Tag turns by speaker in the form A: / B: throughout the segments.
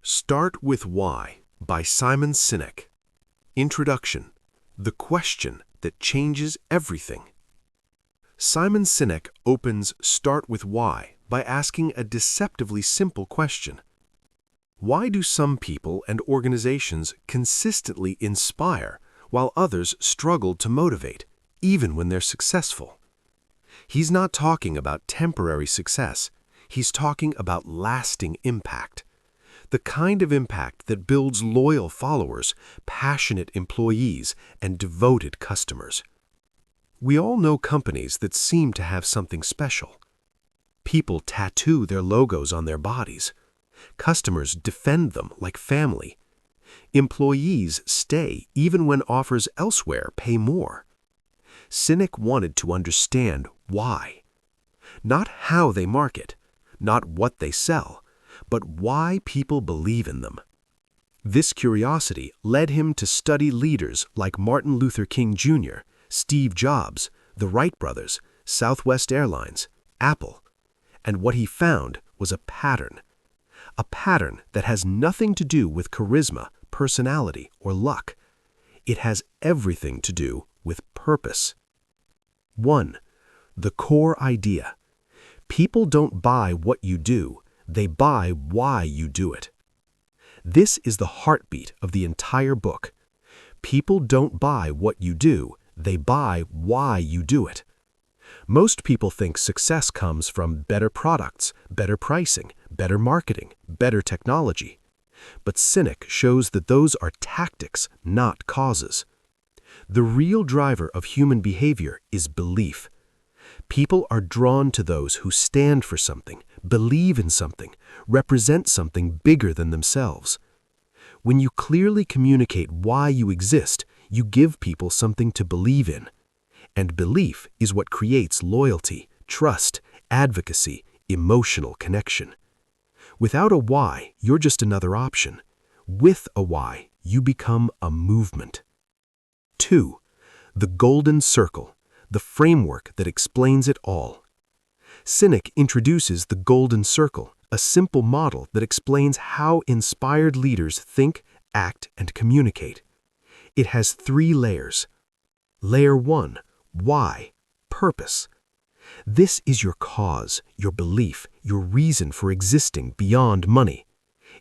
A: Start with Why by Simon Sinek. Introduction: The question that changes everything. Simon Sinek opens Start with Why by asking a deceptively simple question. Why do some people and organizations consistently inspire while others struggle to motivate, even when they're successful? He's not talking about temporary success. He's talking about lasting impact. The kind of impact that builds loyal followers, passionate employees, and devoted customers. We all know companies that seem to have something special. People tattoo their logos on their bodies. Customers defend them like family. Employees stay even when offers elsewhere pay more. Sinek wanted to understand why. Not how they market, not what they sell, but why people believe in them. This curiosity led him to study leaders like Martin Luther King Jr., Steve Jobs, the Wright brothers, Southwest Airlines, Apple. And what he found was a pattern that has nothing to do with charisma, personality, or luck. It has everything to do with purpose. 1. The core idea. People don't buy what you do, they buy why you do it. This is the heartbeat of the entire book. People don't buy what you do, they buy why you do it. Most people think success comes from better products, better pricing, better marketing, better technology. But Sinek shows that those are tactics, not causes. The real driver of human behavior is belief. People are drawn to those who stand for something, believe in something, represent something bigger than themselves. When you clearly communicate why you exist, you give people something to believe in. And belief is what creates loyalty, trust, advocacy, emotional connection. Without a why, you're just another option. With a why, you become a movement. 2. The golden circle, the framework that explains it all. Sinek introduces the golden circle, a simple model that explains how inspired leaders think, act, and communicate. It has 3 layers. Layer 1, why, purpose. This is your cause, your belief, your reason for existing beyond money.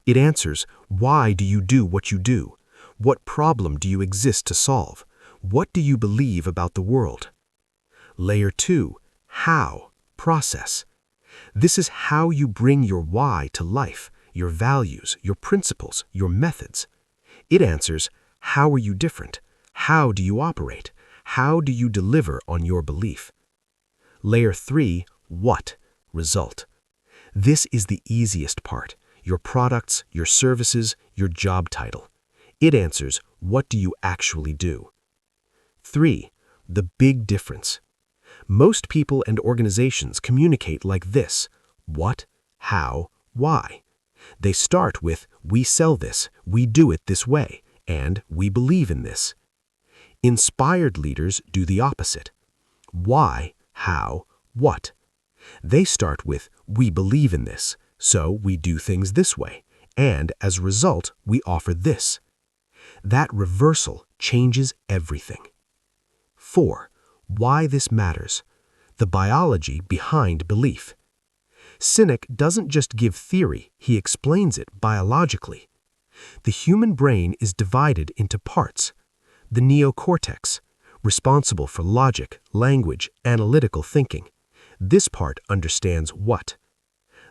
A: It answers, why do you do what you do? What problem do you exist to solve? What do you believe about the world? Layer 2, how, process. This is how you bring your why to life, your values, your principles, your methods. It answers, how are you different? How do you operate? How do you deliver on your belief? Layer 3, what, result. This is the easiest part, your products, your services, your job title. It answers, what do you actually do? 3. The big difference. Most people and organizations communicate like this: what, how, why. They start with, we sell this, we do it this way, and we believe in this. Inspired leaders do the opposite. Why, how, what. They start with, we believe in this, so we do things this way, and as a result, we offer this. That reversal changes everything. 4. Why this matters. The biology behind belief. Sinek doesn't just give theory, he explains it biologically. The human brain is divided into parts. The neocortex, responsible for logic, language, analytical thinking. This part understands what.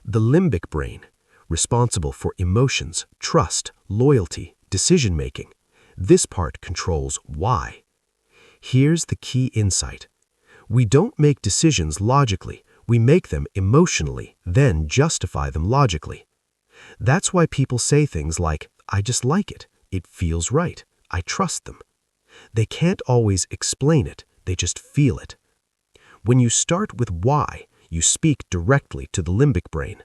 A: The limbic brain, responsible for emotions, trust, loyalty, decision-making. This part controls why. Here's the key insight. We don't make decisions logically, we make them emotionally, then justify them logically. That's why people say things like, I just like it, it feels right, I trust them. They can't always explain it, they just feel it. When you start with why, you speak directly to the limbic brain.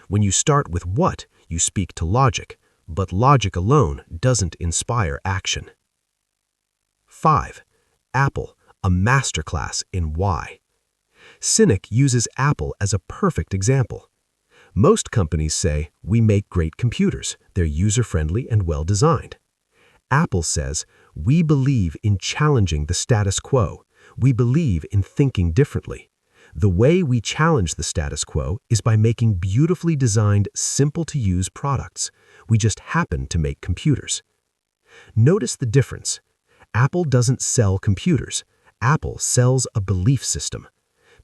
A: When you start with what, you speak to logic, but logic alone doesn't inspire action. 5. Apple, a masterclass in why. Sinek uses Apple as a perfect example.
B: Most companies say, "We make great computers. They're user-friendly and well-designed." Apple says, "We believe in challenging the status quo. We believe in thinking differently. The way we challenge the status quo is by making beautifully designed, simple-to-use products. We just happen to make computers." Notice the difference. Apple doesn't sell computers. Apple sells a belief system.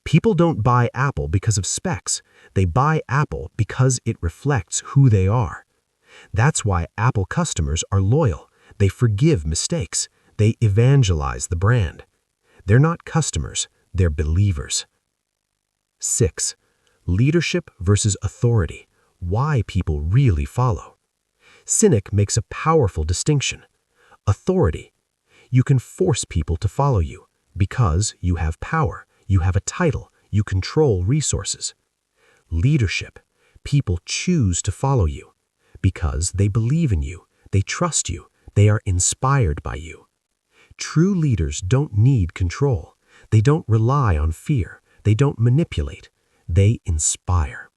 B: People don't buy Apple because of specs. They buy Apple because it reflects who they are. That's why Apple customers are loyal. They forgive mistakes. They evangelize the brand. They're not customers, they're believers. 6. Leadership versus authority. Why people really follow. Sinek makes a powerful distinction. Authority. You can force people to follow you because you have power, you have a title, you control resources. Leadership. People choose to follow you because they believe in you, they trust you, they are inspired by you. True leaders don't need control. They don't rely on fear. They don't manipulate. They inspire.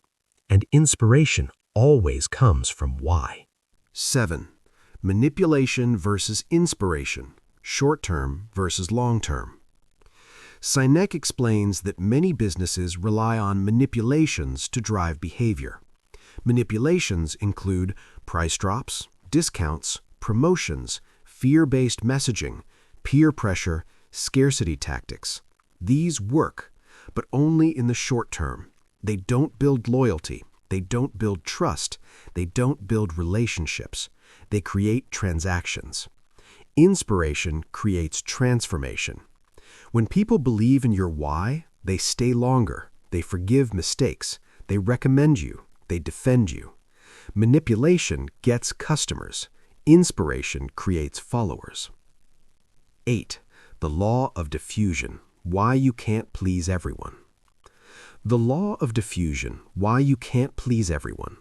B: And inspiration always comes from why.
A: 7. Manipulation versus inspiration, short-term versus long-term. Sinek explains that many businesses rely on manipulations to drive behavior. Manipulations include price drops, discounts, promotions, fear-based messaging, peer pressure, scarcity tactics. These work, but only in the short term. They don't build loyalty. They don't build trust. They don't build relationships. They create transactions. Inspiration creates transformation. When people believe in your why, they stay longer. They forgive mistakes. They recommend you. They defend you. Manipulation gets customers. Inspiration creates followers. 8. The law of diffusion. Why you can't please everyone. The law of diffusion. Why you can't please everyone.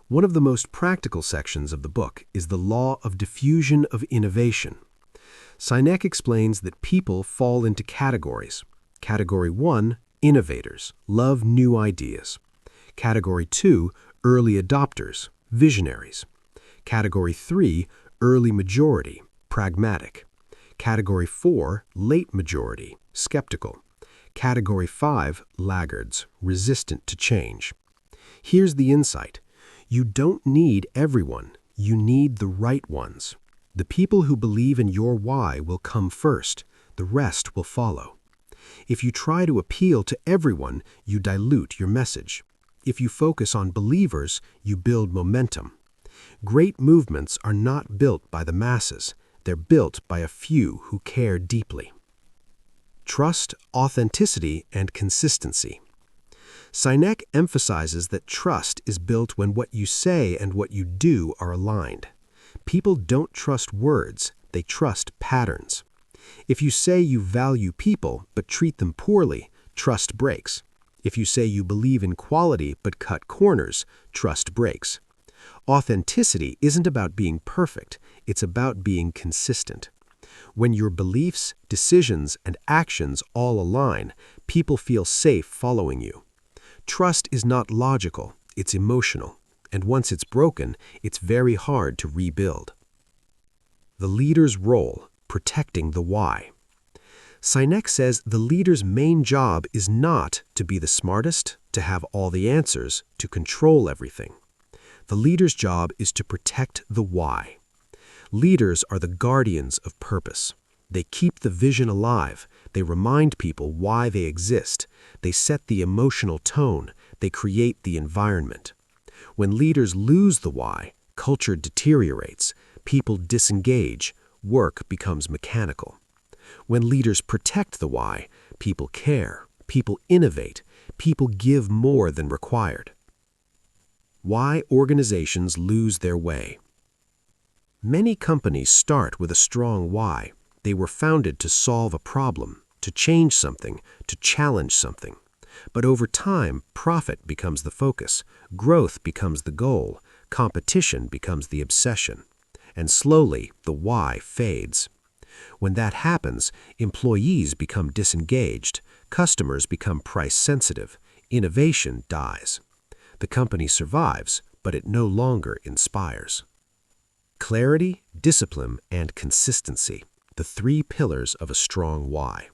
A: One of the most practical sections of the book is the law of diffusion of innovation. Sinek explains that people fall into categories. Category 1, innovators, love new ideas. Category 2, early adopters, visionaries. Category 3, early majority, pragmatic. Category 4, late majority, skeptical. Category 5, laggards, resistant to change. Here's the insight. You don't need everyone. You need the right ones. The people who believe in your why will come first. The rest will follow. If you try to appeal to everyone, you dilute your message. If you focus on believers, you build momentum. Great movements are not built by the masses. They're built by a few who care deeply. Trust, authenticity, and consistency. Sinek emphasizes that trust is built when what you say and what you do are aligned. People don't trust words, they trust patterns. If you say you value people but treat them poorly, trust breaks. If you say you believe in quality but cut corners, trust breaks. Authenticity isn't about being perfect, it's about being consistent. When your beliefs, decisions, and actions all align, people feel safe following you. Trust is not logical, it's emotional, and once it's broken, it's very hard to rebuild. The leader's role, protecting the why. Sinek says the leader's main job is not to be the smartest, to have all the answers, to control everything. The leader's job is to protect the why. Leaders are the guardians of purpose. They keep the vision alive. They remind people why they exist. They set the emotional tone. They create the environment. When leaders lose the why, culture deteriorates. People disengage. Work becomes mechanical. When leaders protect the why, people care. People innovate. People give more than required. Why organizations lose their way. Many companies start with a strong why. They were founded to solve a problem, to change something, to challenge something. But over time, profit becomes the focus, growth becomes the goal, competition becomes the obsession, and slowly the why fades. When that happens, employees become disengaged, customers become price-sensitive, innovation dies.
B: The company survives, but it no longer inspires. Clarity, discipline, and consistency, the three pillars of a strong why.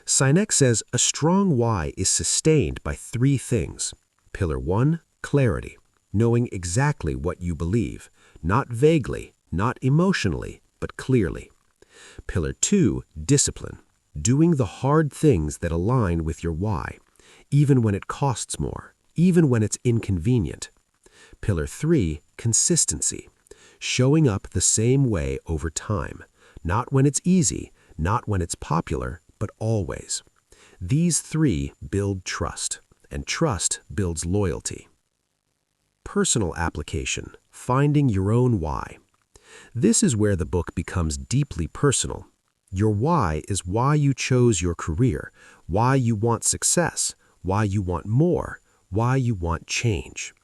B: Sinek says a strong why is sustained by three things. Pillar 1, clarity, knowing exactly what you believe, not vaguely, not emotionally, but clearly. Pillar 2, discipline, doing the hard things that align with your why, even when it costs more, even when it's inconvenient. Pillar 3, consistency, showing up the same way over time, not when it's easy, not when it's popular, but always. These three build trust, and trust builds loyalty. Personal application, finding your own why. This is where the book becomes deeply personal. Your why is why you chose your career, why you want success, why you want more, why you want change.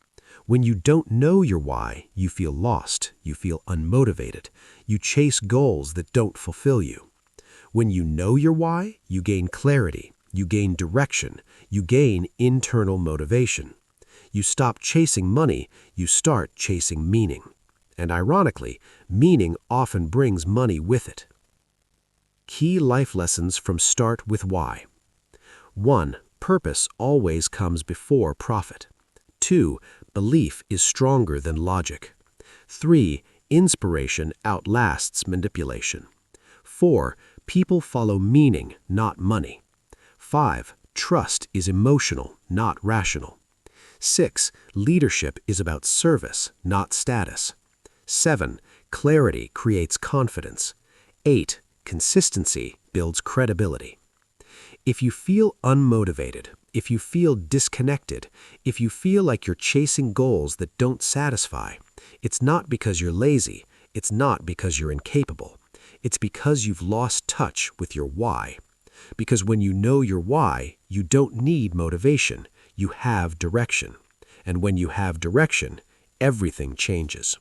B: When you don't know your why, you feel lost, you feel unmotivated, you chase goals that don't fulfill you. When you know your why, you gain clarity, you gain direction, you gain internal motivation. You stop chasing money, you start chasing meaning. And ironically, meaning often brings money with it. Key life lessons from Start with Why. 1. Purpose always comes before profit. 2. Belief is stronger than logic. 3. Inspiration outlasts manipulation. 4. People follow meaning, not money. 5. Trust is emotional, not rational. 6. Leadership is about service, not status. 7. Clarity creates confidence. 8. Consistency builds credibility. If you feel unmotivated, if you feel disconnected, if you feel like you're chasing goals that don't satisfy, it's not because you're lazy, it's not because you're incapable. It's because you've lost touch with your why. Because when you know your why, you don't need motivation, you have direction. And when you have direction, everything changes.